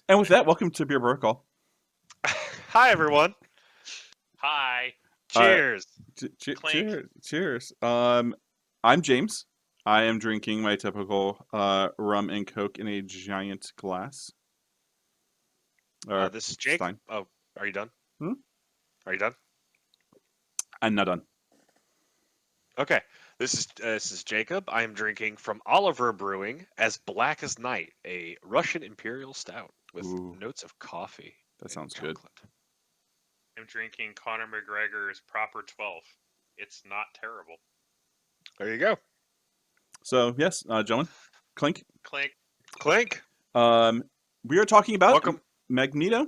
And with that, welcome to Beer Protocol. Hi, everyone. Hi. Uh, Cheers. Clink. cheers. I'm James. I am drinking my typical rum and coke in a giant glass. Or This is Jake. stein. Oh, are you done? Hmm? Are you done? I'm not done. Okay. This is Jacob. I am drinking from Oliver Brewing as Black as Night, a Russian Imperial Stout with Ooh, notes of coffee that and sounds good. chocolate. I'm drinking Conor McGregor's Proper 12. It's not terrible. There you go. So yes, gentlemen, clink. Clink. Clink, We are talking about welcome. Magneto.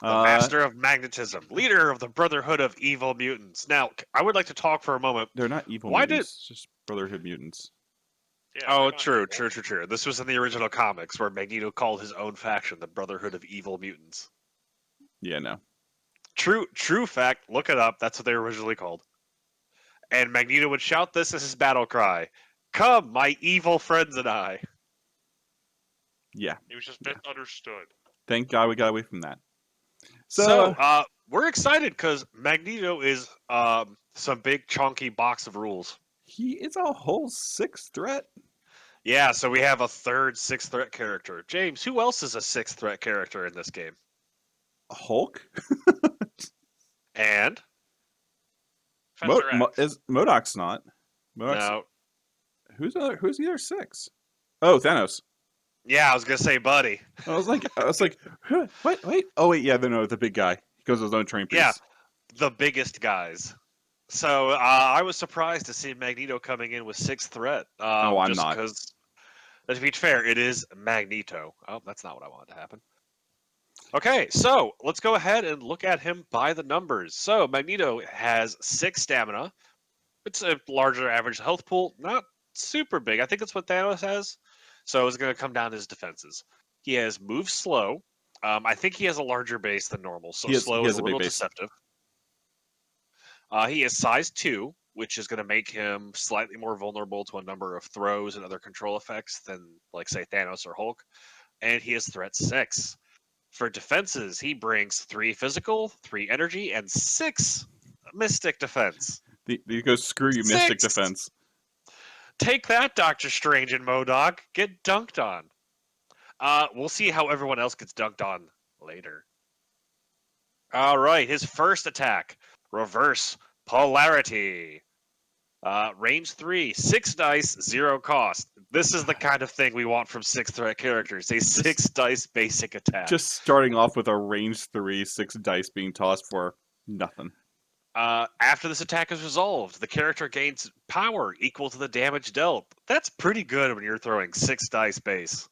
The master of magnetism, leader of the Brotherhood of Evil Mutants. Now, I would like to talk for a moment. They're not evil Why did? mutants, just Brotherhood mutants. Yeah, Oh, they're not true, evil. true, true, true. This was in the original comics where Magneto called his own faction the Brotherhood of Evil Mutants. Yeah, no. True fact. Look it up. That's what they were originally called. And Magneto would shout this as his battle cry: "Come, my evil friends and I." Yeah. It was just misunderstood. Thank God we got away from that. So, we're excited because Magneto is some big chunky box of rules. He is a whole 6 threat. Yeah, so we have a third sixth threat character. James, who else is a sixth threat character in this game? Hulk. And Professor X. Modoc's not. Modoc's, no, who's the other 6? Oh, Thanos. yeah, I was gonna say, buddy. I was like, huh, what? Wait. Oh wait, yeah, no, the big guy. He goes his own train piece. Yeah, the biggest guys. So I was surprised to see Magneto coming in with sixth threat. Oh, I'm just not. because, to be fair, it is Magneto. Oh, that's not what I wanted to happen. Okay, so let's go ahead and look at him by the numbers. So Magneto has 6 stamina. It's a larger average health pool, not super big. I think it's what Thanos has. So it's going to come down to his defenses. He has move slow. I think he has a larger base than normal, so He slow is has a a big little base. deceptive. He is size 2, which is going to make him slightly more vulnerable to a number of throws and other control effects than, like, say, Thanos or Hulk. And he is threat 6. For defenses, he brings 3 physical, 3 energy, and 6 mystic defense. He goes, screw you, Mystic 6! Defense. Take that, Doctor Strange and MODOK. Get dunked on. We'll see how everyone else gets dunked on later. All right, his first attack, reverse Polarity. Range 3, 6 dice, 0 cost. This is the kind of thing we want from 6 threat characters. A 6 dice basic attack. Just starting off with a range 3, 6 dice being tossed for nothing. After this attack is resolved, the character gains power equal to the damage dealt. That's pretty good when you're throwing 6 dice base.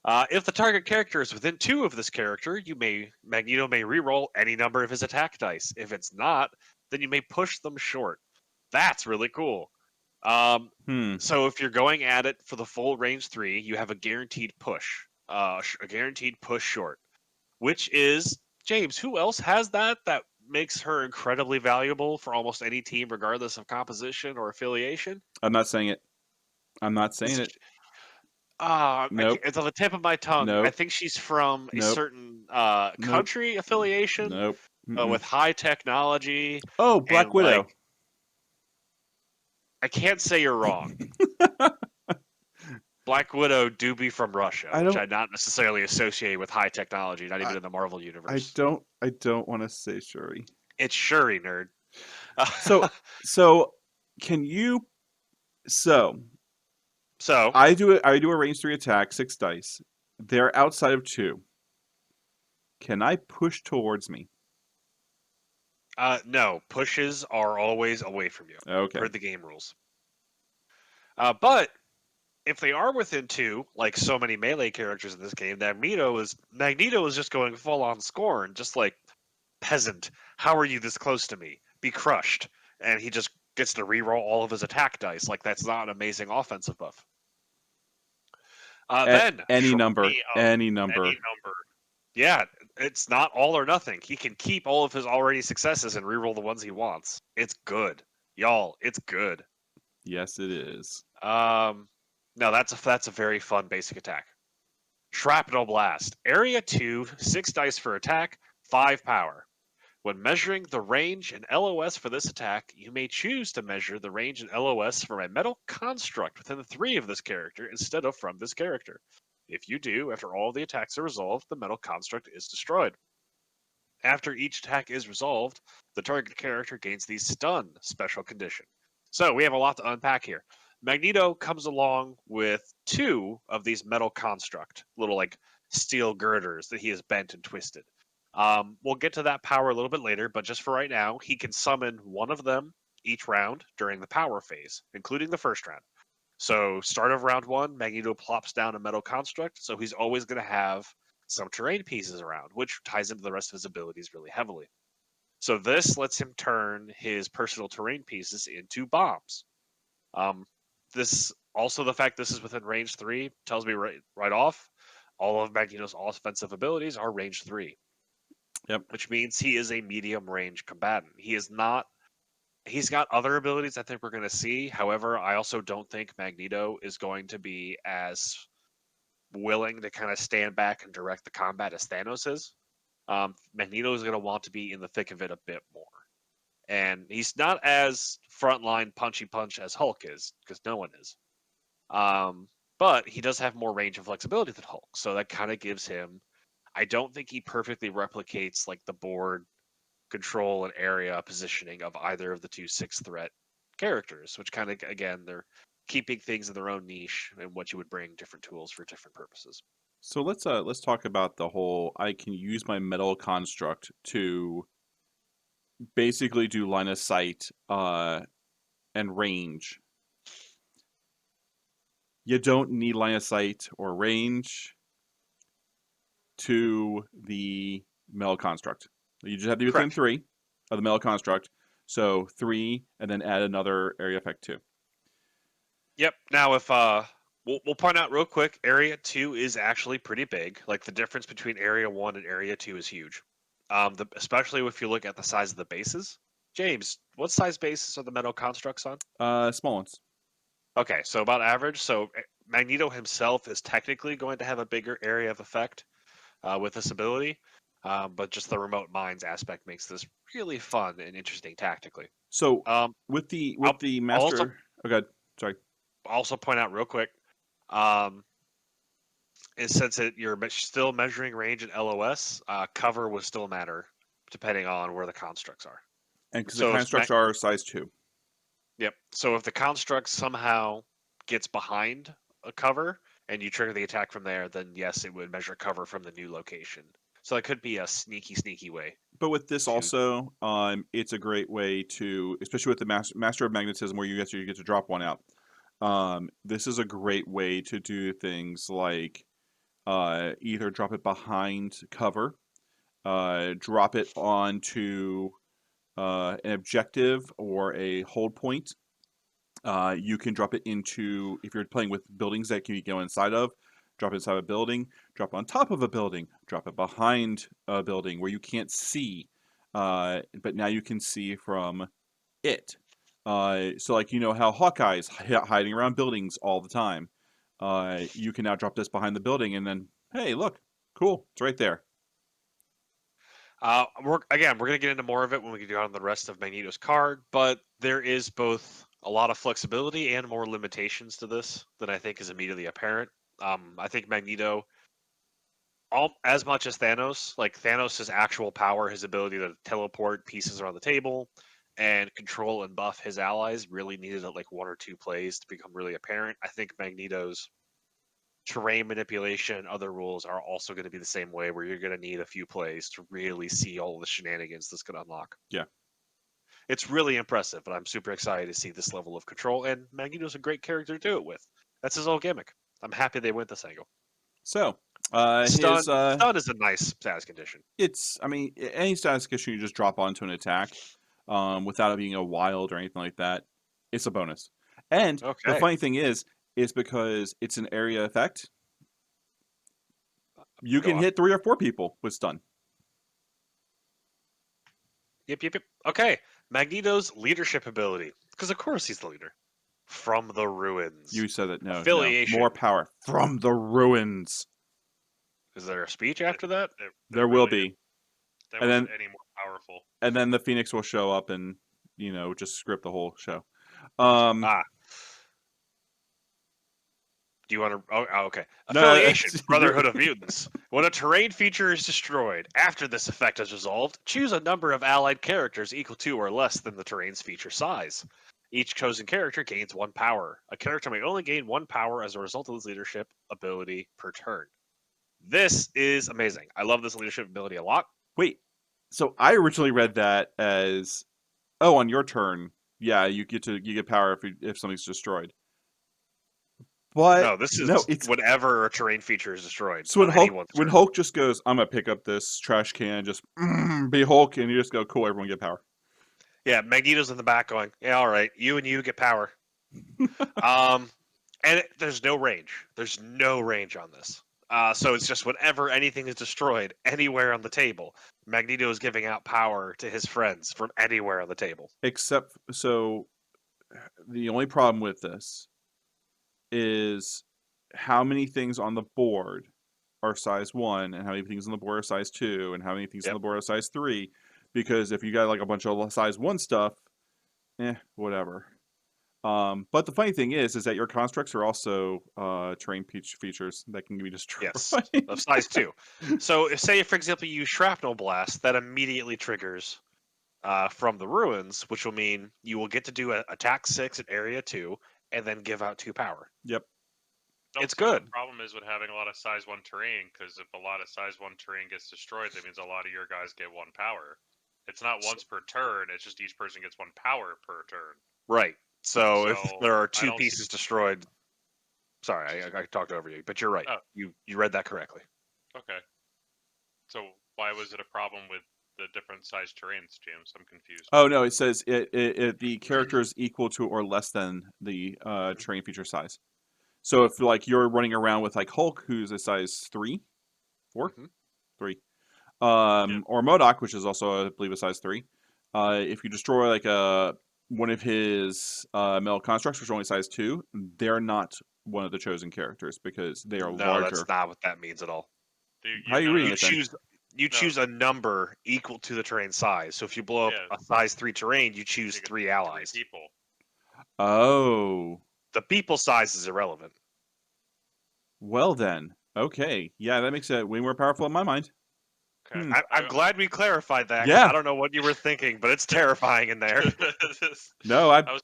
If the target character is within 2 of this character, Magneto may reroll any number of his attack dice. If it's not, then you may push them short. That's really cool. So if you're going at it for the full range 3, you have a guaranteed push, a guaranteed push short, which is, James, who else has that makes her incredibly valuable for almost any team, regardless of composition or affiliation? I'm not saying it. I'm not saying it. Nope. It's on the tip of my tongue. I Nope. think she's from a Nope. certain Nope. country affiliation Nope. with high technology. Oh, Black and, Widow. like, I can't say you're wrong. Black Widow do be from Russia, which I not necessarily associate with high technology, not even in the Marvel universe. I don't want to say Shuri. It's Shuri, nerd. So can you? So I do a range 3 attack, 6 dice. They're outside of 2. Can I push towards me? No, pushes are always away from you. Okay. Per the game rules. But if they are within 2, like so many melee characters in this game, Magneto is just going full on scorn, just like, peasant, how are you this close to me? Be crushed. And he just gets to reroll all of his attack dice. Like, that's not an amazing offensive buff. Any number. Yeah, it's not all or nothing. He can keep all of his already successes and reroll the ones he wants. It's good. Y'all, it's good. Yes, it is. No, that's a very fun basic attack. Shrapnel Blast. Area 2, 6 dice for attack, 5 power. When measuring the range and LOS for this attack, you may choose to measure the range and LOS from a metal construct within 3 of this character instead of from this character. If you do, after all the attacks are resolved, the metal construct is destroyed. After each attack is resolved, the target character gains the Stun special condition. So we have a lot to unpack here. Magneto comes along with 2 of these metal construct, little like steel girders that he has bent and twisted. We'll get to that power a little bit later, but just for right now, he can summon 1 of them each round during the power phase, including the first round. So start of round 1, Magneto plops down a metal construct, so he's always going to have some terrain pieces around, which ties into the rest of his abilities really heavily. So this lets him turn his personal terrain pieces into bombs. This also, the fact this is within range 3 tells me right off all of Magneto's offensive abilities are range 3. Yep. Which means he is a medium range combatant. He's got other abilities I think we're going to see. However, I also don't think Magneto is going to be as willing to kind of stand back and direct the combat as Thanos is. Magneto is going to want to be in the thick of it a bit more. And he's not as frontline punchy punch as Hulk is, because no one is. But he does have more range and flexibility than Hulk. So that kind of gives him... I don't think he perfectly replicates like the board control and area positioning of either of the 2 6-threat characters, which kind of, again, they're keeping things in their own niche and what you would bring different tools for different purposes. So let's talk about the whole. I can use my metal construct to basically do line of sight and range. You don't need line of sight or range to the metal construct. You just have to be within Correct. 3 of the metal construct. So 3, and then add another area effect 2. Yep. Now, if we'll point out real quick, Area 2 is actually pretty big. Like the difference between Area 1 and Area 2 is huge. Especially if you look at the size of the bases. James, what size bases are the metal constructs on? Small ones. Okay, so about average. So Magneto himself is technically going to have a bigger area of effect with this ability, but just the remote mines aspect makes this really fun and interesting tactically. So with the master, okay, sorry. Also point out real quick, since you're still measuring range and LOS, cover will still matter depending on where the constructs are. And because the constructs are size 2. Yep. So if the construct somehow gets behind a cover and you trigger the attack from there, then yes, it would measure cover from the new location. So it could be a sneaky way. But with this also, it's a great way to, especially with the Master of Magnetism, where you get to drop 1 out. This is a great way to do things like either drop it behind cover, drop it onto an objective or a hold point. You can drop it into, if you're playing with buildings that you can go inside of, drop it inside a building, drop it on top of a building, drop it behind a building where you can't see, but now you can see from it. So like, you know how Hawkeye's hiding around buildings all the time. You can now drop this behind the building and then, hey, look, cool, it's right there. We're going to get into more of it when we get on the rest of Magneto's card, but there is both a lot of flexibility and more limitations to this that I think is immediately apparent. I think Magneto, as much as Thanos, like Thanos' actual power, his ability to teleport pieces around the table and control and buff his allies really needed like 1 or 2 plays to become really apparent. I think Magneto's terrain manipulation and other rules are also going to be the same way, where you're going to need a few plays to really see all the shenanigans this could unlock. Yeah. It's really impressive, but I'm super excited to see this level of control, and Magneto's a great character to do it with. That's his whole gimmick. I'm happy they went this angle. So, Stun is a nice status condition. It's, I mean, any status condition you just drop onto an attack without it being a wild or anything like that, it's a bonus. And the funny thing is because it's an area effect, you can hit 3 or 4 people with stun. Yep. Okay, Magneto's leadership ability, because of course he's the leader. From the ruins. You said that. No, affiliation. No. More power from the ruins. Is there a speech after that? There will really- be. That And wasn't then- any more powerful. And then the Phoenix will show up and, just script the whole show. Do you want to? Oh, okay. No, Affiliation, you're- Brotherhood of Mutants. When a terrain feature is destroyed, after this effect is resolved, choose a number of allied characters equal to or less than the terrain's feature size. Each chosen character gains 1 power. A character may only gain 1 power as a result of this leadership ability per turn. This is amazing. I love this leadership ability a lot. Wait. So I originally read that as, on your turn, yeah, you get power if something's destroyed. But No, this is it's whenever a terrain feature is destroyed. so when on Hulk anyone's when turn. Hulk just goes, I'm gonna pick up this trash can, just be Hulk, and you just go, cool, everyone get power. Yeah, Magneto's in the back going, yeah, all right, you and you get power. And there's no range. There's no range on this. So it's just whenever anything is destroyed anywhere on the table, Magneto is giving out power to his friends from anywhere on the table. Except, so the only problem with this is how many things on the board are size 1, and how many things on the board are size 2, and how many things on Yep. the board are size 3. Because if you got like a bunch of size 1 stuff, whatever. But the funny thing is that your constructs are also terrain features that can be destroyed. Yes, of size 2. So if, say, for example, you use Shrapnel Blast, that immediately triggers from the ruins, which will mean you will get to do a attack 6 at area 2, and then give out 2 power. Yep. It's Also, good. The problem is with having a lot of size 1 terrain, because if a lot of size 1 terrain gets destroyed, that means a lot of your guys get 1 power. It's not once per turn, it's just each person gets 1 power per turn. Right. So if So, there are I 2 don't pieces see- destroyed, sorry, I talked over you, but you're right. Oh. You read that correctly. Okay. So why was it a problem with the different size terrains, James? I'm confused. Oh no, it says the character is equal to or less than the terrain feature size. So if like you're running around with like Hulk, who's a size 3, 4, Mhm. 3, or MODOK, which is also I believe a size 3, if you destroy like one of his metal constructs, which are only size 2, they're not one of the chosen characters because they are No, larger. that's not what that means at all. How are you reading You it then? choose a number equal to the terrain size. So if you blow up Yeah. a size 3 terrain, you choose You get 3 3 allies. people. Oh, The people size is irrelevant. well then. Okay, yeah, that makes it way more powerful in my mind. Okay. I'm glad we clarified that. 'Cause Yeah. I don't know what you were thinking, but it's terrifying in there. No, I was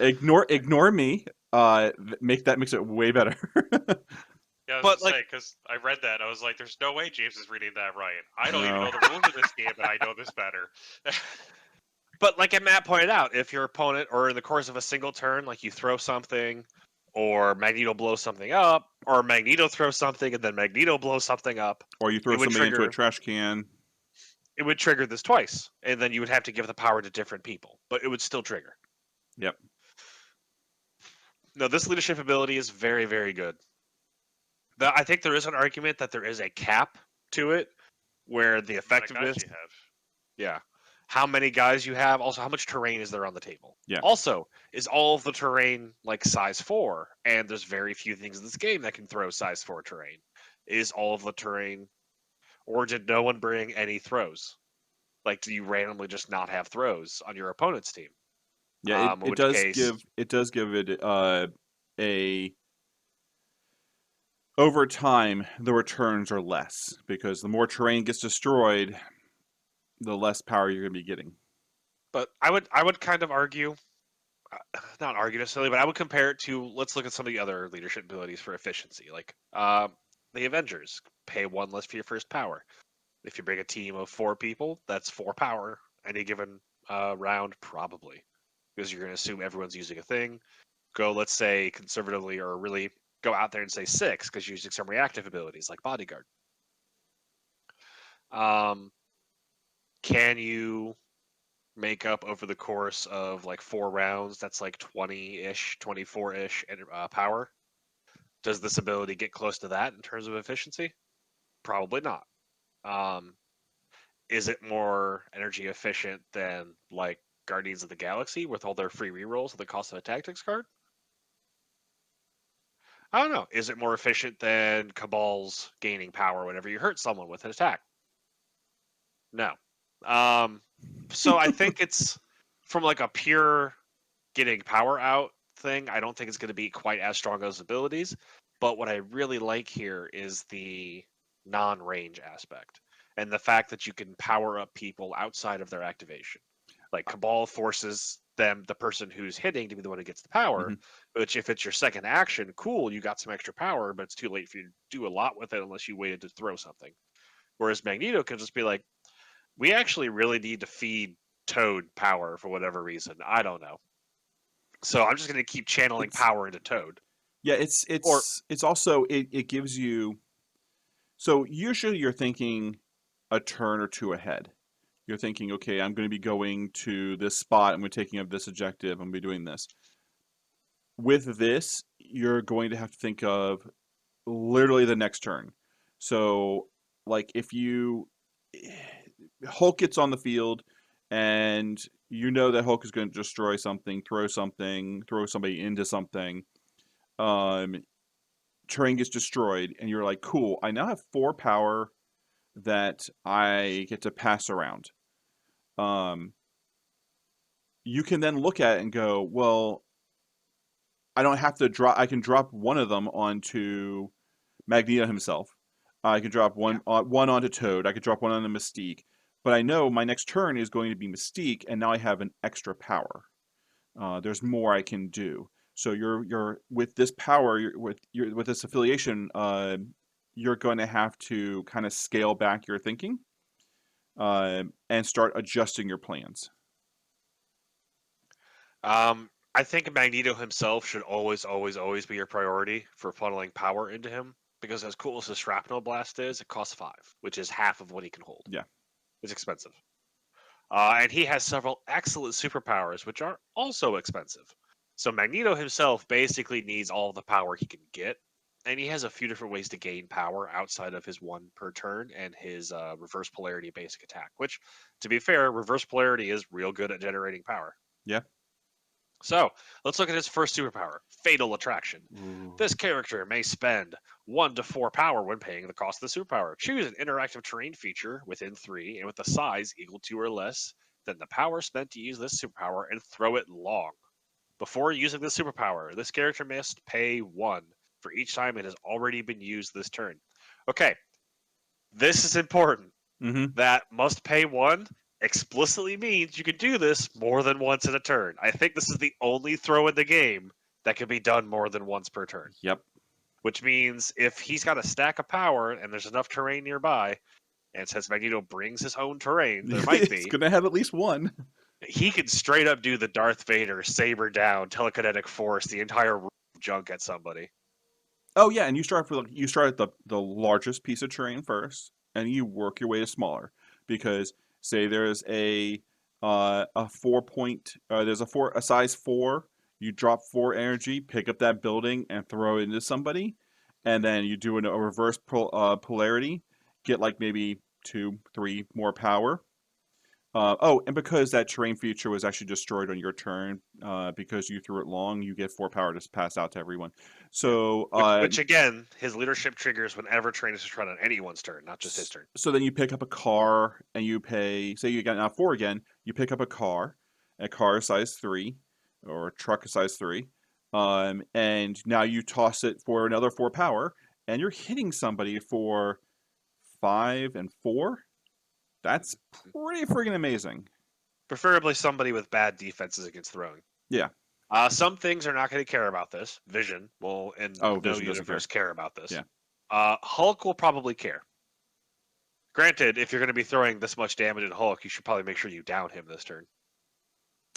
ignore me. That makes it way better. Yeah, I was But, gonna like- say, because I read that, I was like, "There's no way James is reading that right. I don't even No. know the rules of this game, and I know this better." But like Matt pointed out, if your opponent, or in the course of a single turn, like you throw something, or Magneto blows something up, or Magneto throws something and then Magneto blows something up, Or you throw It would somebody into a trigger- trash can. it would trigger this twice, and then you would have to give the power to different people, but it would still trigger. Yep. No, this leadership ability is very, very good. I think there is an argument that there is a cap to it, where the How many effectiveness, guys you have? yeah, how many guys you have, also how much terrain is there on the table. Yeah. Also, is all of the terrain like size 4? And there's very few things in this game that can throw size 4 terrain. Is all of the terrain, or did no one bring any throws? Like, do you randomly just not have throws on your opponent's team? Yeah, In it which does case- give it a over time the returns are less because the more terrain gets destroyed, the less power you're going to be getting. But I would kind of argue, not argue necessarily, but I would compare it to, let's look at some of the other leadership abilities for efficiency. Like the Avengers, pay 1 less for your first power. If you bring a team of 4 people, that's 4 power any given round, probably, because you're going to assume everyone's using a thing. Go, let's say, conservatively, or really go out there and say 6, because you're using some reactive abilities like Bodyguard. Can you make up over the course of like 4 rounds? That's like 20-ish, 24-ish power. Does this ability get close to that in terms of efficiency? Probably not. Is it more energy efficient than like Guardians of the Galaxy with all their free rerolls at the cost of a tactics card? I don't know. Is it more efficient than Cabal's gaining power whenever you hurt someone with an attack? No. So I think it's from like a pure getting power out thing. I don't think it's going to be quite as strong as abilities. But what I really like here is the non-range aspect and the fact that you can power up people outside of their activation. Like Cabal forces the person who's hitting, to be the one who gets the power. Mhm. Which, if it's your second action, cool, you got some extra power, but it's too late for you to do a lot with it unless you waited to throw something. Whereas Magneto can just be like, we actually really need to feed Toad power for whatever reason. I don't know. So I'm just going to keep channeling It's power into Toad. yeah, Or it's also it gives you. So usually you're thinking a turn or two ahead. You're thinking, okay, I'm going to be going to this spot. I'm going to be taking up this objective. I'm going to be doing this. With this, you're going to have to think of literally the next turn. So, like, if you Hulk gets on the field, and you know that Hulk is going to destroy something, throw somebody into something. Um, Terrain gets destroyed, and you're like, cool. I now have 4 power that I get to pass around. Um, you can then look at it and go, well, I don't have to drop. I can drop one of them onto Magneto himself. I can drop yeah, one onto Toad. I could drop one onto Mystique. But I know my next turn is going to be Mystique, and now I have an extra power. There's more I can do. So you're with this power, with this affiliation, you're going to have to kind of scale back your thinking and start adjusting your plans. I think Magneto himself should always, always, always be your priority for funneling power into him. Because as cool as the shrapnel blast is, it costs 5, which is half of what he can hold. Yeah. It's expensive. And he has several excellent superpowers, which are also expensive. So Magneto himself basically needs all the power he can get, and he has a few different ways to gain power outside of his 1 per turn and his reverse polarity basic attack. Which, to be fair, reverse polarity is real good at generating power. Yeah. So let's look at his first superpower, Fatal Attraction. Ooh. This character may spend 1 to 4 power when paying the cost of the superpower. Choose an interactive terrain feature within 3 and with a size equal to or less than the power spent to use this superpower and throw it long. Before using the superpower, this character must pay 1 for each time it has already been used this turn. Okay, this is important. Mm-hmm. That must pay 1 explicitly means you can do this more than once in a turn. I think this is the only throw in the game that can be done more than once per turn. Yep. Which means if he's got a stack of power and there's enough terrain nearby, and since Magneto brings his own terrain, there might It's be, going to have at least one. he can straight up do the Darth Vader saber down, telekinetic force, the entire room of junk at somebody. Oh yeah, and you start at the largest piece of terrain first, and you work your way to smaller. Because say there's a 4 point there's a size 4, you drop 4 energy, pick up that building and throw it into somebody, and then you do a reverse polarity, get like maybe 2 3 more power. Oh, and because that terrain feature was actually destroyed on your turn, because you threw it long, you get 4 power to pass out to everyone. Yeah. So, Which again, his leadership triggers whenever terrain is destroyed on anyone's turn, not just his turn. so then you pick up a car and you pay. Say you got now 4 again. You pick up a car size 3, or a truck size 3, and now you toss it for another 4 power, and you're hitting somebody for 5 and 4. That's pretty freaking amazing. Preferably somebody with bad defenses against throwing. Yeah. Some things are not going to care about this. Vision will, in Oh, no Vision doesn't universe, care about this. Yeah. Hulk will probably care. Granted, if you're going to be throwing this much damage at Hulk, you should probably make sure you down him this turn.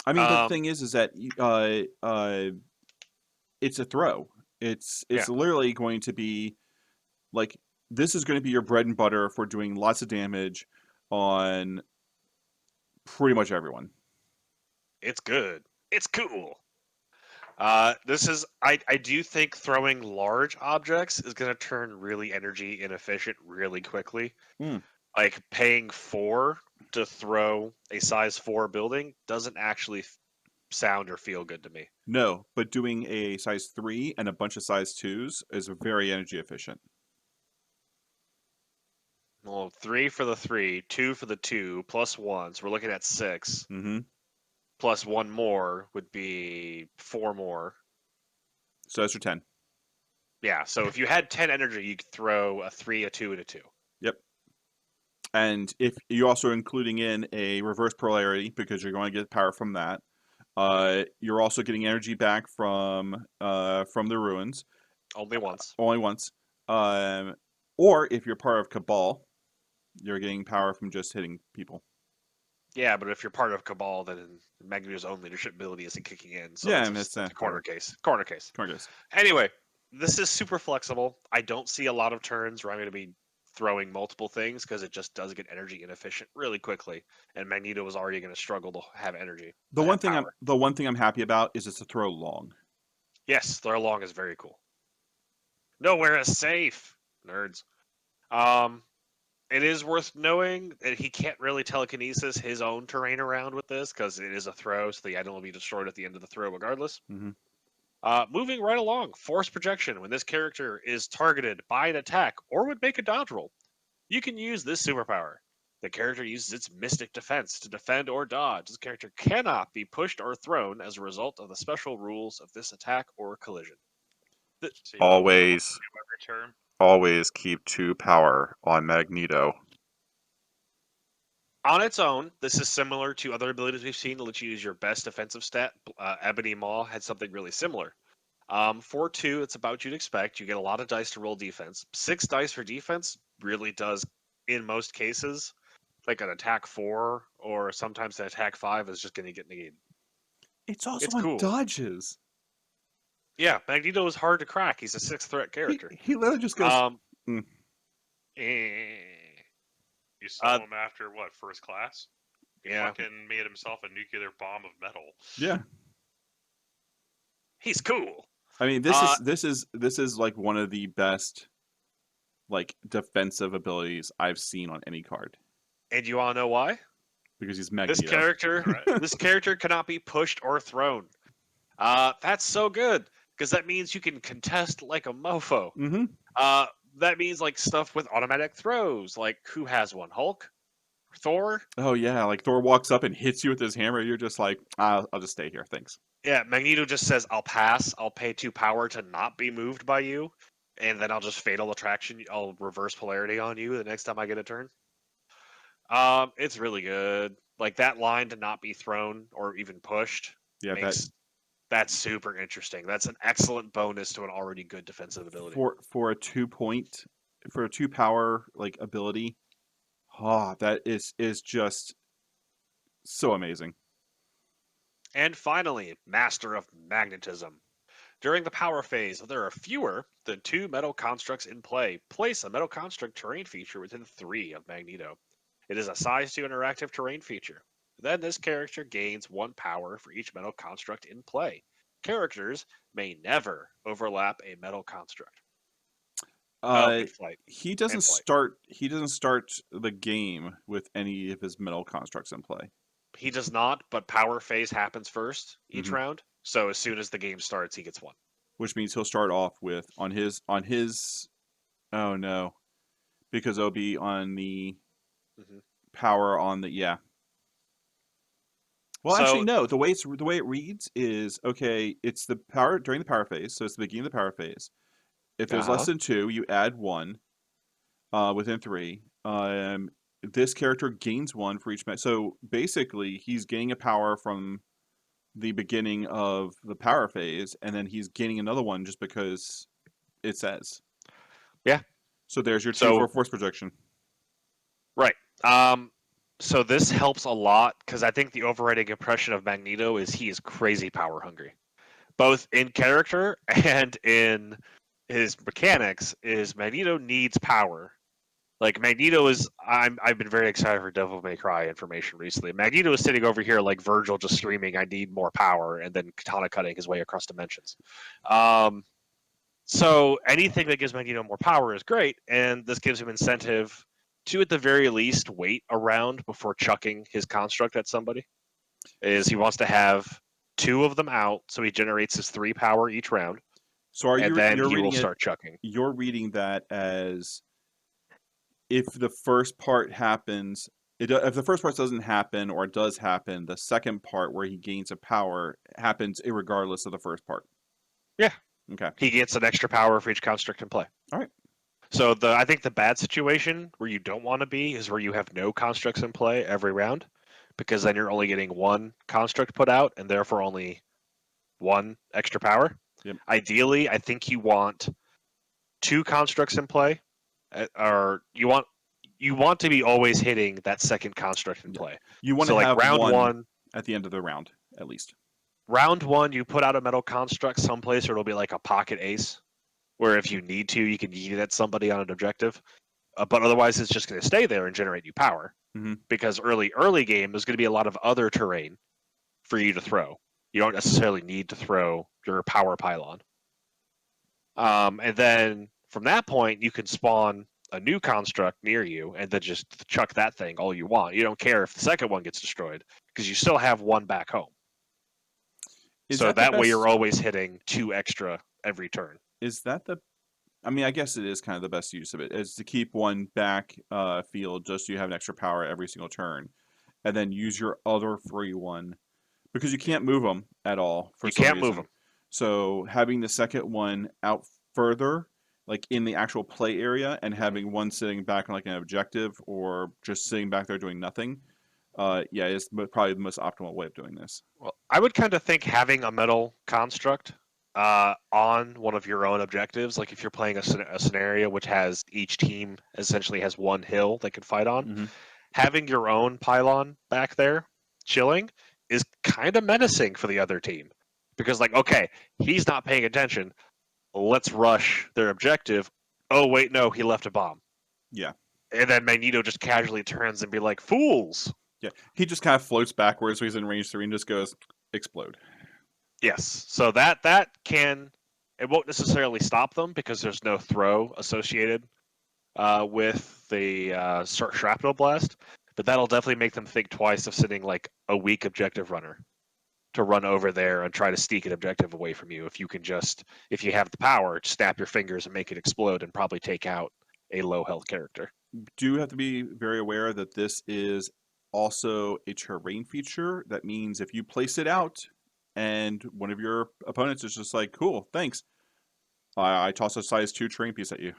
I mean, but the thing is that it's a throw. It's Yeah. literally going to be like, this is going to be your bread and butter for doing lots of damage on pretty much everyone. It's good. It's cool. This is I do think throwing large objects is going to turn really energy inefficient really quickly. Mm. Like paying 4 to throw a size 4 building doesn't actually sound or feel good to me. No, but doing a size 3 and a bunch of size 2s is very energy efficient. Well, 3 for the 3, 2 for the 2, plus 1. So we're looking at 6. Mm-hmm. Plus 1 more would be 4 more. So that's your 10. Yeah, so if you had 10 energy, you could throw a 3, a 2, and a 2. Yep. And if you're also including in a reverse polarity, because you're going to get power from that, you're also getting energy back from the ruins. Only once. Only once. Or if you're part of Cabal, you're getting power from just hitting people. Yeah, but if you're part of Cabal, then Magneto's own leadership ability isn't kicking in. So Yeah, that's that's a corner case. Corner case. Corner case. Anyway, this is super flexible. I don't see a lot of turns where I'm going to be throwing multiple things because it just does get energy inefficient really quickly, and Magneto is already going to struggle to have energy. The one thing power. I'm happy about is it's a throw long. Yes, throw long is very cool. Nowhere is safe, nerds. It is worth knowing that he can't really telekinesis his own terrain around with this because it is a throw, so the item will be destroyed at the end of the throw regardless. Mm-hmm. Moving right along, force projection. When this character is targeted by an attack or would make a dodge roll, you can use this superpower. The character uses its mystic defense to defend or dodge. This character cannot be pushed or thrown as a result of the special rules of this attack or collision. So you Always, every turn. always keep 2 power on Magneto. On its own, this is similar to other abilities we've seen to let you use your best defensive stat. Ebony Maw had something really similar. For 2, it's about you'd expect. You get a lot of dice to roll defense. 6 dice for defense really does, in most cases, like an attack 4 or sometimes an attack 5 is just going to get negated. It's also It's on cool. dodges. Yeah, Magneto is hard to crack. He's a 6th threat character. He literally just goes. You saw him after what, first class? He Yeah. fucking made himself a nuclear bomb of metal. Yeah. He's cool. I mean, this is like one of the best like defensive abilities I've seen on any card. And you all know why? Because he's Magneto. This character cannot be pushed or thrown. That's so good because that means you can contest like a mofo. Mm-hmm. That means like stuff with automatic throws. Like who has one? Hulk, Thor. Oh yeah, like Thor walks up and hits you with his hammer. You're just like, I'll just stay here, thanks. Yeah, Magneto just says, "I'll pass. I'll pay 2 power to not be moved by you, and then I'll just fatal attraction. I'll reverse polarity on you the next time I get a turn." It's really good. Like that line to not be thrown or even pushed. Yeah, That's super interesting. That's an excellent bonus to an already good defensive ability. For a 2 power like ability, that is just so amazing. And finally, Master of Magnetism. During the power phase, if there are fewer than 2 metal constructs in play, place a metal construct terrain feature within 3 of Magneto. It is a size 2 interactive terrain feature. Then this character gains 1 power for each metal construct in play. Characters may never overlap a metal construct. He doesn't start the game with any of his metal constructs in play. He does not, but power phase happens first each round. So as soon as the game starts, he gets 1. Which means he'll start off with on his oh no. Because it'll be on the power on the Well, So- actually, no. The way it reads is okay. It's the power during the power phase, so it's the beginning of the power phase. If there's less than 2, you add 1 within 3. This character gains 1 for each match. So basically, he's gaining a power from the beginning of the power phase, and then he's gaining another one just because it says. Yeah. So there's your 2 for force projection. Right. So this helps a lot because I think the overriding impression of Magneto is he is crazy power hungry, both in character and in his mechanics. Is Magneto needs power. Like Magneto is, I've been very excited for Devil May Cry information recently. Magneto is sitting over here like Virgil, just screaming, "I need more power," and then katana cutting his way across dimensions. So anything that gives Magneto more power is great, and this gives him incentive to, at the very least, wait around before chucking his construct at somebody. Is he wants to have 2 of them out, so he generates his 3 power each round, So are and then you're he will reading it? start chucking. You're reading that as if the first part happens, if the first part doesn't happen or it does happen, the second part where he gains a power happens irregardless of the first part. Yeah. Okay. He gets an extra power for each construct in play. All right. So I think the bad situation where you don't want to be is where you have no constructs in play every round, because then you're only getting 1 construct put out and therefore only 1 extra power. Yep. Ideally, I think you want 2 constructs in play, or you want to be always hitting that second construct in play. You want So to like have round one, at the end of the round, at least. round 1, you put out a metal construct someplace, or it'll be like a pocket ace, where if you need to, you can yeet it at somebody on an objective. But otherwise, it's just going to stay there and generate you power. Mhm. Because early game, there's going to be a lot of other terrain for you to throw. You don't necessarily need to throw your power pylon. And then from that point, you can spawn a new construct near you and then just chuck that thing all you want. You don't care if the second one gets destroyed because you still have 1 back home. Is So the that way best- you're always hitting 2 extra every turn. Is that the? I mean, I guess it is kind of the best use of it, is to keep 1 back field just so you have an extra power every single turn, and then use your other free one because you can't move them at all for You some can't move reason. them. So having the second one out further, like in the actual play area, and having one sitting back on like an objective or just sitting back there doing nothing, yeah, is probably the most optimal way of doing this. Well, I would kind of think having a metal construct on one of your own objectives, like if you're playing a scenario which has each team essentially has 1 hill they can fight on, Mhm. having your own pylon back there chilling is kind of menacing for the other team. Because, like, okay, he's not paying attention. Let's rush their objective. Oh, wait, no, he left a bomb. Yeah. And then Magneto just casually turns and be like, fools! Yeah, he just kind of floats backwards so he's in range 3 and just goes, explode. Yes. So that can, it won't necessarily stop them because there's no throw associated with the shrapnel blast, but that'll definitely make them think twice of sending like a weak objective runner to run over there and try to sneak an objective away from you. If you have the power, snap your fingers and make it explode and probably take out a low health character. Do have to be very aware that this is also a terrain feature. That means if you place it out and one of your opponents is just like, cool, thanks, I toss a size 2 terrain piece at you.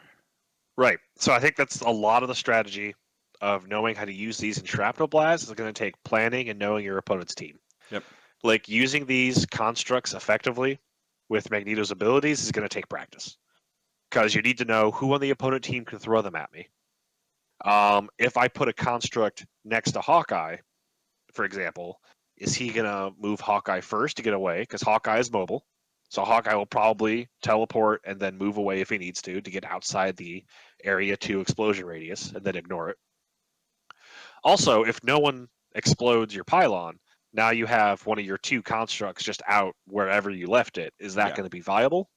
Right. So I think that's a lot of the strategy of knowing how to use these in shrapnel blasts is going to take planning and knowing your opponent's team. Yep. Like using these constructs effectively with Magneto's abilities is going to take practice because you need to know who on the opponent team can throw them at me. If I put a construct next to Hawkeye, for example, is he going to move Hawkeye first to get away? Because Hawkeye is mobile. So Hawkeye will probably teleport and then move away if he needs to get outside the area 2 explosion radius and then ignore it. Also, if no one explodes your pylon, now you have one of your 2 constructs just out wherever you left it. Is that going to be viable?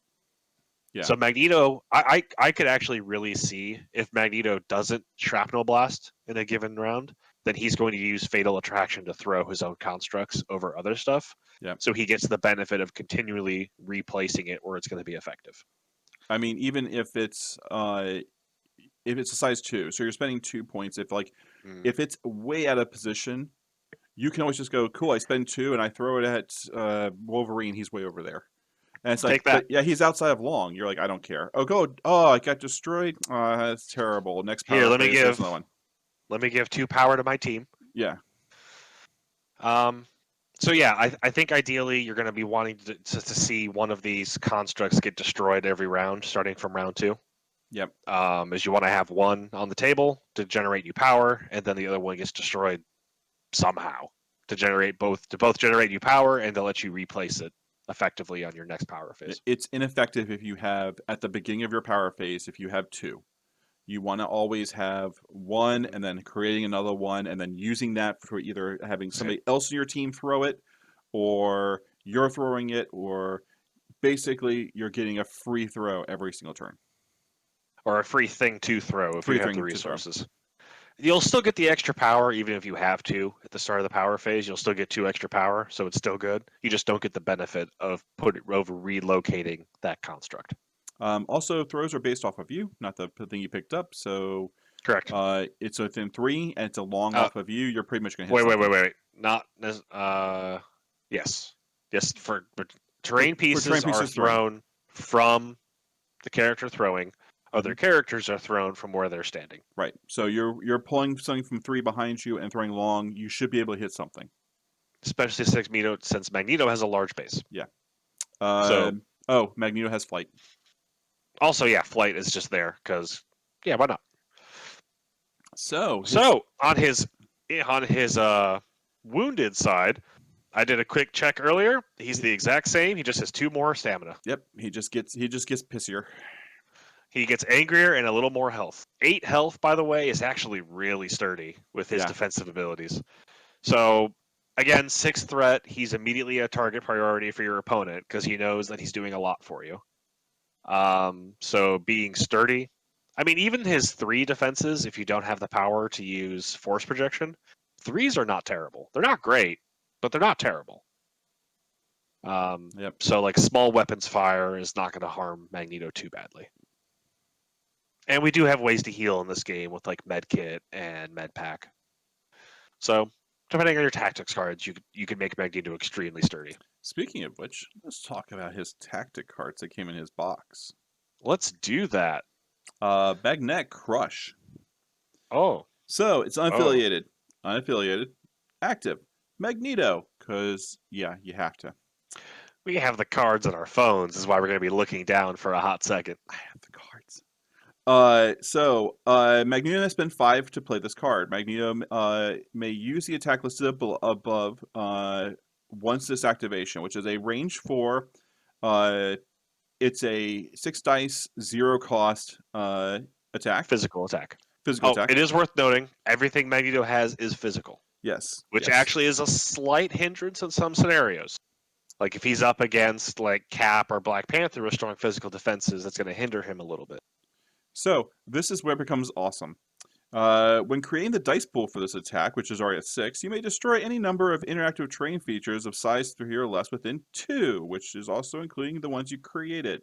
Yeah. So Magneto, I could actually really see if Magneto doesn't shrapnel blast in a given round, then he's going to use Fatal Attraction to throw his own constructs over other stuff. Yep. So he gets the benefit of continually replacing it where it's going to be effective. I mean, even if it's a size 2, so you're spending 2 points. If it's way out of position, you can always just go, cool, I spend 2 and I throw it at Wolverine. He's way over there. And it's like, Take that. but yeah, he's outside of long. You're like, I don't care. Oh, I got destroyed. That's terrible. Next power Here, let me phase, there's give- another one. Let me give 2 power to my team. Yeah. So yeah, I think ideally you're going to be wanting to see one of these constructs get destroyed every round, starting from round 2. Yep. Is you want to have one on the table to generate you power, and then the other one gets destroyed somehow to both generate you power and to let you replace it effectively on your next power phase. It's ineffective if you have, at the beginning of your power phase, if you have 2. You want to always have 1 and then creating another one and then using that for either having somebody else in your team throw it, or you're throwing it, or basically you're getting a free throw every single turn. Or a free thing to throw if Free you have thing the to throw. resources. You'll still get the extra power even if you have to at the start of the power phase. You'll still get 2 extra power, so it's still good. You just don't get the benefit of relocating that construct. Also, throws are based off of you, not the thing you picked up. So Correct. it's within 3, and it's a long Uh, off of you. You're pretty much going to hit Wait. something. Not yes. For terrain pieces are thrown from the character throwing. Other characters are thrown from where they're standing. Right. So you're pulling something from 3 behind you and throwing long. You should be able to hit something. Especially since Magneto has a large base. Yeah. So Magneto has flight. also, yeah, flight is just there because why not? So on his wounded side, I did a quick check earlier. He's the exact same. He just has 2 more stamina. Yep. He just gets pissier. He gets angrier and a little more health. 8 health, by the way, is actually really sturdy with his defensive abilities. So, again, 6th threat, he's immediately a target priority for your opponent because he knows that he's doing a lot for you. So being sturdy. I mean, even his 3 defenses, if you don't have the power to use force projection, 3s are not terrible. They're not great, but they're not terrible. So, like, small weapons fire is not going to harm Magneto too badly. And we do have ways to heal in this game with, like, Medkit and Medpack. So, depending on your tactics cards, you can make Magneto extremely sturdy. Speaking of which, let's talk about his tactic cards that came in his box. Let's do that. Magnet Crush. Oh. So it's unaffiliated. Unaffiliated. Active. Magneto. Because, you have to. We have the cards on our phones. This is why we're going to be looking down for a hot second. I have the cards. Magneto has spent 5 to play this card. Magneto may use the attack listed above once this activation, which is a range 4. It's a 6 dice, 0 cost attack. Physical attack. Attack. It is worth noting, everything Magneto has is physical. Yes. Which actually is a slight hindrance in some scenarios. Like if he's up against like Cap or Black Panther with strong physical defenses, that's going to hinder him a little bit. So this is where it becomes awesome. When creating the dice pool for this attack, which is already at 6, you may destroy any number of interactive terrain features of size 3 or less within 2, which is also including the ones you created.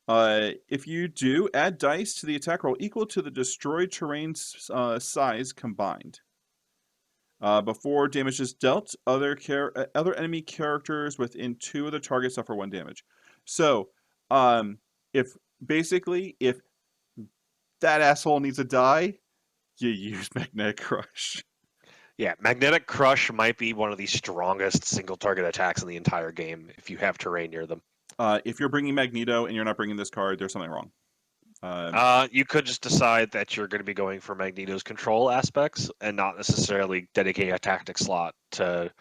If you do, add dice to the attack roll equal to the destroyed terrain's size combined. Before damage is dealt, other enemy characters within 2 of the target suffer 1 damage. So, if that asshole needs to die, you use Magnetic Crush. Yeah, Magnetic Crush might be one of the strongest single target attacks in the entire game if you have terrain near them. If you're bringing Magneto and you're not bringing this card, there's something wrong. You could just decide that you're going to be going for Magneto's control aspects and not necessarily dedicating a tactics slot to.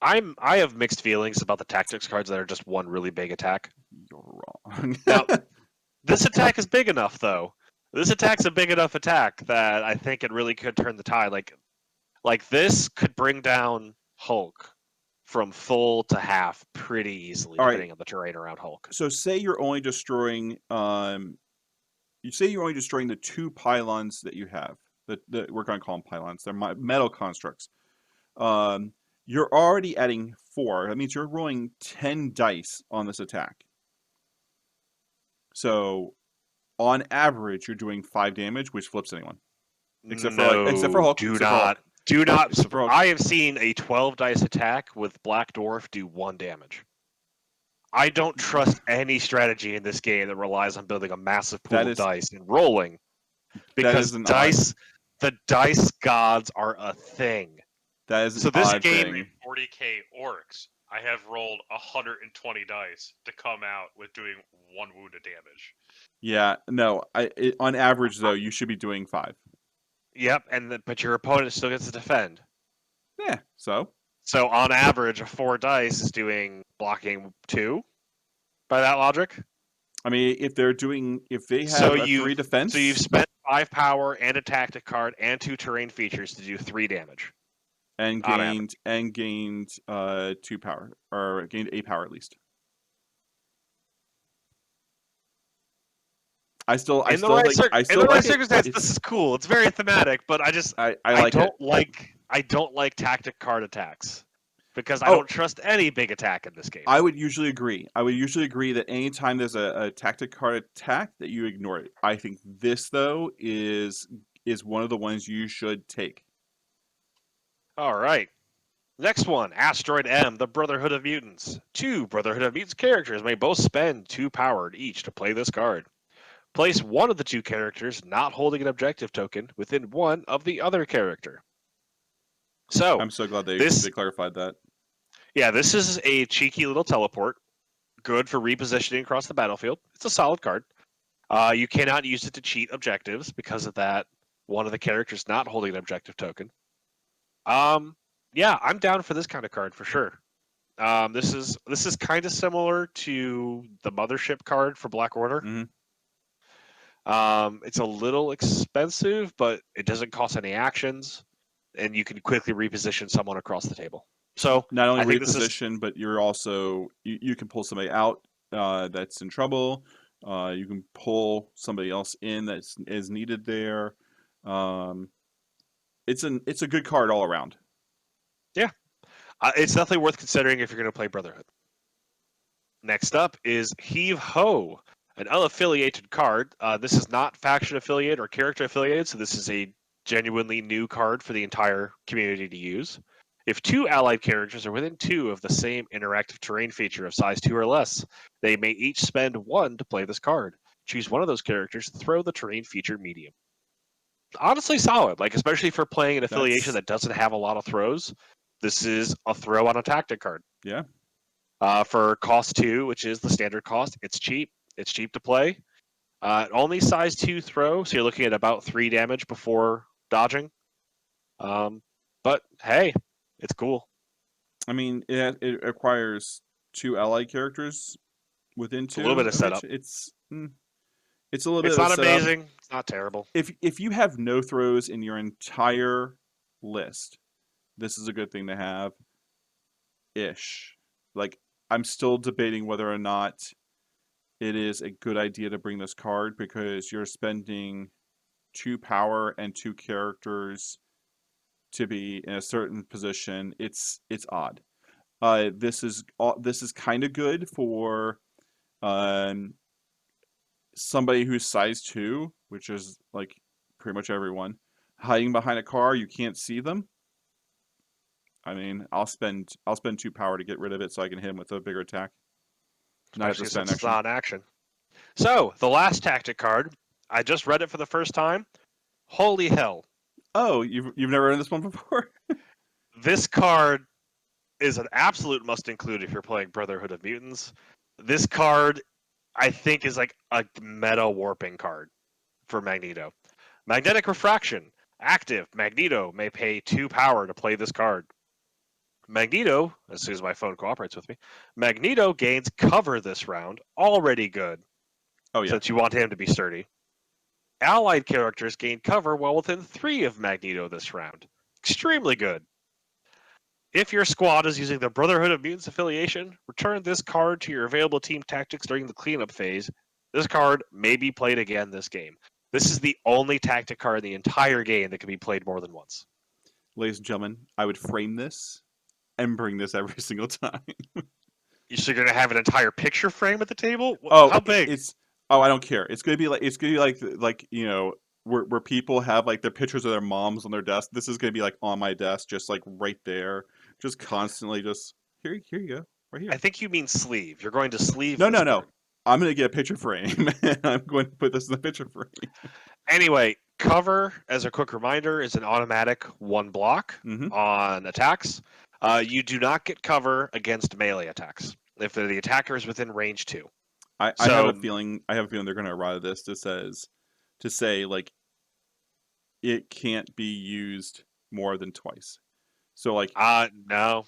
I have mixed feelings about the tactics cards that are just one really big attack. You're wrong. Now, this attack is big enough, though. This attack's a big enough attack that I think it really could turn the tide. Like this could bring down Hulk from full to half pretty easily, depending on the terrain around Hulk. So say you're only destroying the 2 pylons that you have. That we're going to call them pylons. They're metal constructs. You're already adding 4. That means you're rolling 10 dice on this attack. So, on average, you're doing 5 damage, which flips anyone. Except for Hulk. Do not. I have seen a 12 dice attack with Black Dwarf do 1 damage. I don't trust any strategy in this game that relies on building a massive pool of dice and rolling, because the dice gods are a thing. That is so this game. 40k orcs. I have rolled 120 dice to come out with doing 1 wound of damage. Yeah, no. On average, though, you should be doing 5. Yep, but your opponent still gets to defend. Yeah, so on average, a 4 dice is doing blocking 2. By that logic, I mean, if they have a 3 defense, so you've spent 5 power and a tactic card and 2 terrain features to do 3 damage, and gained 2 power, or gained 8 power at least. I still in the right like it. circumstance, this is cool. It's very thematic, but I I like it. don't like tactic card attacks because I Oh, don't trust any big attack in this game. I would usually agree. I would usually agree that anytime there's a tactic card attack, that you ignore it. I think this though is one of the ones you should take. All right. Next one, Asteroid M, the Brotherhood of Mutants. 2 Brotherhood of Mutants characters may both spend 2 power each to play this card. Place one of the 2 characters not holding an objective token within one of the other character. So, I'm so glad they this clarified that. this is a cheeky little teleport, good for repositioning across the battlefield. It's a solid card. You cannot use it to cheat objectives because of that one of the characters not holding an objective token. Yeah, I'm down for this kind of card for sure. This is kind of similar to the Mothership card for Black Order. Mhm. It's a little expensive, but it doesn't cost any actions, and you can quickly reposition someone across the table. So Not only I think this is reposition, but you're also you can pull somebody out that's in trouble. You can pull somebody else in that is needed there. It's a good card all around. it's definitely worth considering if you're going to play Brotherhood. Next up is Heave Ho, an unaffiliated card. This is not faction affiliate or character affiliated, so this is a genuinely new card for the entire community to use. If 2 allied characters are within 2 of the same interactive terrain feature of size 2 or less, they may each spend 1 to play this card. Choose one of those characters to throw the terrain feature medium. Honestly solid, like especially for playing an affiliation that doesn't have a lot of throws. This is a throw on a tactic card. Yeah. For cost 2, which is the standard cost, it's cheap. It's cheap to play. Only size 2 throw, so you're looking at about 3 damage before dodging. But hey, it's cool. I mean, it requires 2 allied characters within 2. It's a little bit of setup. It's a little bit It's of not a setup. amazing. It's not terrible. If you have no throws in your entire list, this is a good thing to have. Ish. Like, I'm still debating whether or not it is a good idea to bring this card because you're spending 2 power and 2 characters to be in a certain position. It's odd. This is kind of good for somebody who's size 2, which is like pretty much everyone. Hiding behind a car, you can't see them. I mean, I'll spend 2 power to get rid of it so I can hit him with a bigger attack. Especially since it's not action. So, the last tactic card, I just read it for the first time. Holy hell. Oh, you've never read this one before? This card is an absolute must include if you're playing Brotherhood of Mutants. This card, I think, is like a meta warping card for Magneto. Magnetic Refraction. Active. Magneto may pay 2 power to play this card. Magneto, as soon as my phone cooperates with me, Magneto gains cover this round. Already good. Oh, yeah. Since you want him to be sturdy. Allied characters gain cover while within 3 of Magneto this round. Extremely good. If your squad is using the Brotherhood of Mutants affiliation, return this card to your available team tactics during the cleanup phase. This card may be played again this game. This is the only tactic card in the entire game that can be played more than once. Ladies and gentlemen, I would frame this and bring this every single time. So you're gonna have an entire picture frame at the table? Oh, how big? I don't care. It's gonna be like you know where people have like their pictures of their moms on their desk. This is gonna be like on my desk, just like right there, just constantly. Just here you go, right here. I think you mean sleeve. You're going to sleeve. No. Card. I'm gonna get a picture frame, and I'm going to put this in the picture frame. Anyway, cover, as a quick reminder, is an automatic 1 block on attacks. You do not get cover against melee attacks if the attacker is within range 2. I have a feeling they're going to arrive at this to say like it can't be used more than twice. So like no,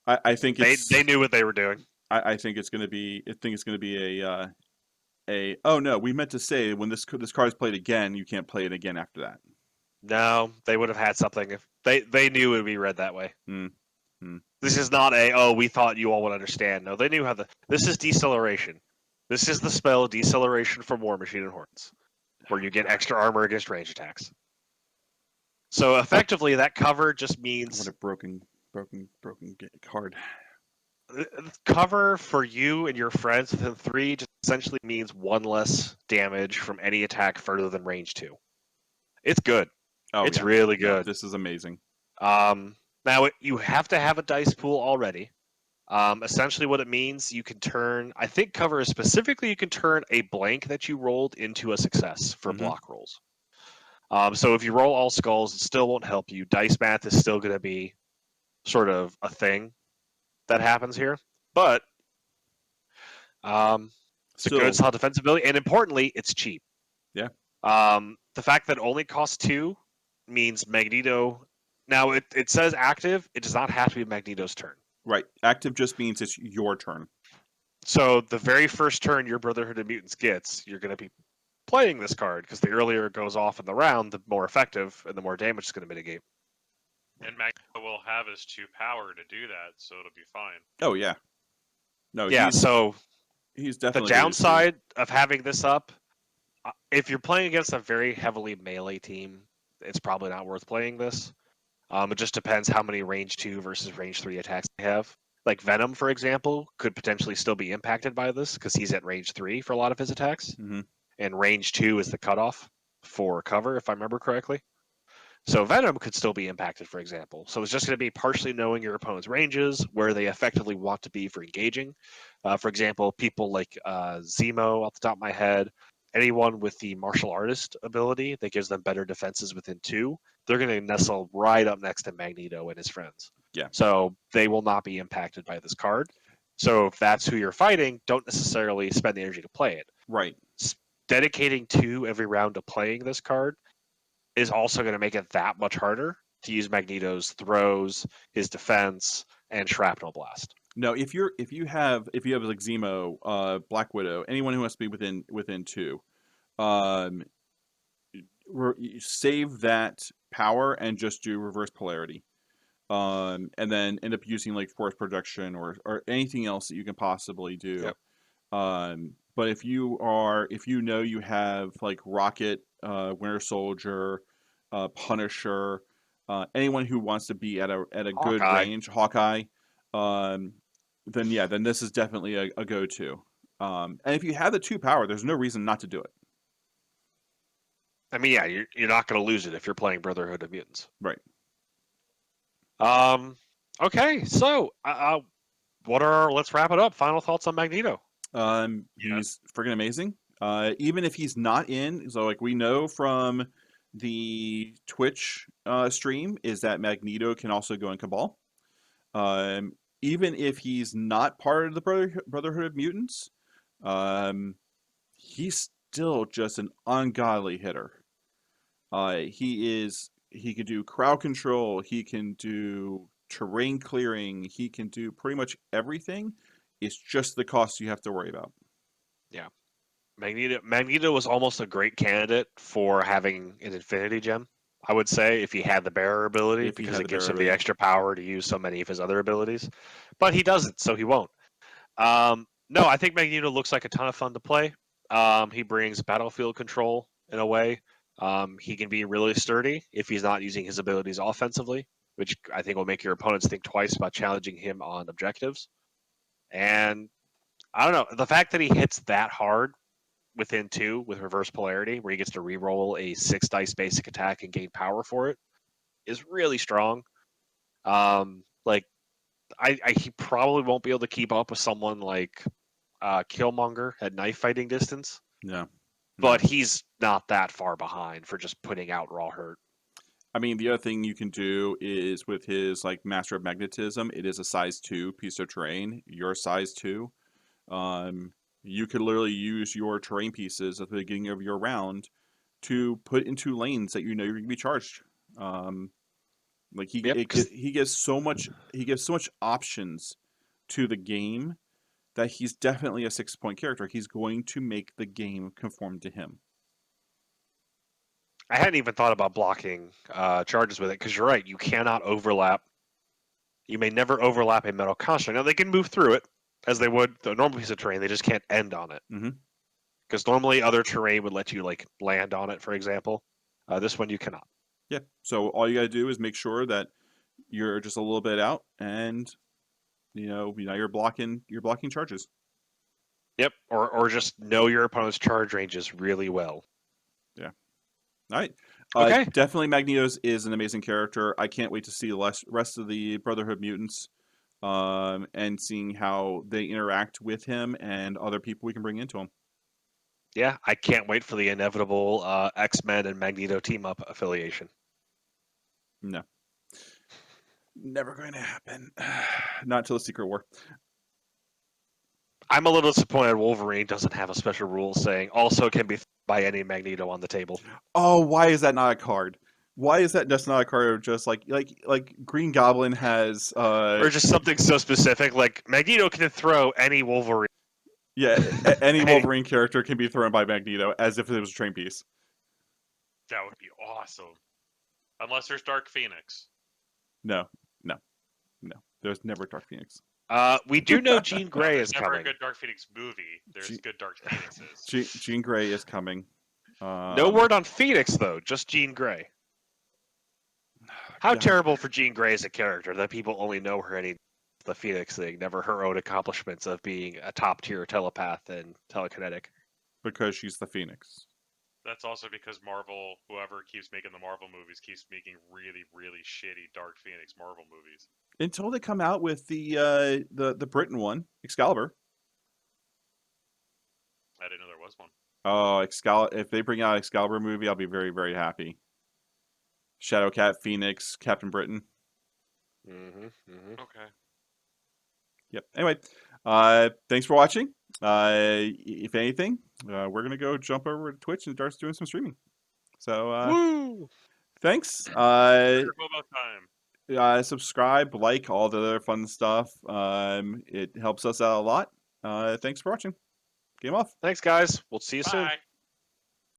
I think they knew what they were doing. I think it's going to be a oh no, we meant to say when this card is played again, you can't play it again after that. No, they would have had something if they knew it would be read that way. Mm-hmm. This is not we thought you all would understand. No, they knew how this is deceleration. This is the spell Deceleration from War Machine and Horns, where you get extra armor against range attacks. So effectively, that cover just What means a broken card. cover for you and your friends within 3 just essentially means 1 less damage from any attack further than range 2. It's good. Oh, It's yeah. really No, good. this is amazing. Now, you have to have a dice pool already. Essentially, what it means, you can turn, I think cover is specifically, you can turn a blank that you rolled into a success for block rolls. So if you roll all skulls, it still won't help you. Dice math is still going to be sort of a thing that happens here. But it's a good, solid defensibility. And importantly, it's cheap. Yeah. The fact that it only costs 2 means Magneto. Now, it says active. It does not have to be Magneto's turn. Right. Active just means it's your turn. So the very first turn your Brotherhood of Mutants gets, you're going to be playing this card, because the earlier it goes off in the round, the more effective and the more damage it's going to mitigate. And Magneto will have his 2 power to do that, so it'll be fine. Oh, yeah. No, Yeah, so he's the definitely downside of having this up, if you're playing against a very heavily melee team, it's probably not worth playing this. It just depends how many range 2 versus range 3 attacks they have. Like Venom, for example, could potentially still be impacted by this because he's at range 3 for a lot of his attacks. Mm-hmm. And range 2 is the cutoff for cover, if I remember correctly. So Venom could still be impacted, for example. So it's just going to be partially knowing your opponent's ranges, where they effectively want to be for engaging. For example, people like Zemo, off the top of my head, anyone with the martial artist ability that gives them better defenses within 2, they're going to nestle right up next to Magneto and his friends. Yeah. So they will not be impacted by this card. So if that's who you're fighting, don't necessarily spend the energy to play it. Right. Dedicating 2 every round to playing this card is also going to make it that much harder to use Magneto's throws, his defense, and shrapnel blast. No, if you have like Zemo, Black Widow, anyone who wants to be within 2, save that power and just do reverse polarity, and then end up using like force projection or anything else that you can possibly do. Yep. But if you know you have like Rocket, Winter Soldier, Punisher, anyone who wants to be at a good Hawkeye. range, Hawkeye, then this is definitely a go-to. And if you have the 2 power, there's no reason not to do it. I mean, yeah, you're not going to lose it if you're playing Brotherhood of Mutants. Right. Okay, so let's wrap it up. Final thoughts on Magneto. He's freaking amazing. Even if he's not in, so like we know from the Twitch stream is that Magneto can also go in Cabal. Even if he's not part of the Brotherhood of Mutants, he's still just an ungodly hitter. He can do crowd control, he can do terrain clearing, he can do pretty much everything. It's just the cost you have to worry about. Yeah. Magneto was almost a great candidate for having an Infinity Gem, I would say, if he had the bearer ability, because it gives him the extra power to use so many of his other abilities. But he doesn't, so he won't. No, I think Magneto looks like a ton of fun to play. He brings battlefield control in a way. He can be really sturdy if he's not using his abilities offensively, which I think will make your opponents think twice about challenging him on objectives. And I don't know, the fact that he hits that hard within 2 with reverse polarity, where he gets to re-roll a 6 dice basic attack and gain power for it, is really strong. He probably won't be able to keep up with someone like Killmonger at knife fighting distance. No. But he's not that far behind for just putting out raw hurt. I mean, the other thing you can do is with his like Master of Magnetism, it is a size 2 piece of terrain. You're size 2. You could literally use your terrain pieces at the beginning of your round to put into lanes that you know you're going to be charged. He gives so much options to the game that he's definitely a 6-point character. He's going to make the game conform to him. I hadn't even thought about blocking charges with it, because you're right, you cannot overlap. You may never overlap a metal construct. Now, they can move through it as they would the normal piece of terrain. They just can't end on it. Mhm. Because normally other terrain would let you like land on it, for example. This one you cannot. Yeah. So all you got to do is make sure that you're just a little bit out, and you're blocking charges. Yep. Or just know your opponent's charge ranges really well. Yeah. All right. Okay. Definitely Magneto is an amazing character. I can't wait to see the rest of the Brotherhood of Mutants, and seeing how they interact with him and other people we can bring into him. Yeah, I can't wait for the inevitable X-Men and Magneto team-up affiliation. No. Never going to happen. Not until the Secret War. I'm a little disappointed Wolverine doesn't have a special rule saying also can be by any Magneto on the table. Oh, why is that not a card? Why is that just not a card? Just like Green Goblin has, Or just something so specific like Magneto can throw any Wolverine. yeah, any Wolverine character can be thrown by Magneto as if it was a train piece. That would be awesome. Unless there's Dark Phoenix. No. There's never Dark Phoenix. We do know Jean Grey There's is never coming. a good Dark Phoenix movie. There's good Dark Phoenixes. Jean Grey is coming. No word on Phoenix though, just Jean Grey. How God. terrible for Jean Grey as a character that people only know her any the Phoenix thing, never her own accomplishments of being a top tier telepath and telekinetic. Because she's the Phoenix. That's also because Marvel, whoever keeps making the Marvel movies, keeps making really, really shitty Dark Phoenix Marvel movies. Until they come out with the Britain one, Excalibur. I didn't know there was one. Oh, if they bring out an Excalibur movie, I'll be very, very happy. Shadowcat, Phoenix, Captain Britain. Okay. Yep. Anyway, thanks for watching. If anything, we're gonna go jump over to Twitch and start doing some streaming. So Woo! thanks. Hobo time. Subscribe, like, all the other fun stuff. It helps us out a lot. Thanks for watching. Game off. Thanks guys. We'll see you soon. Bye.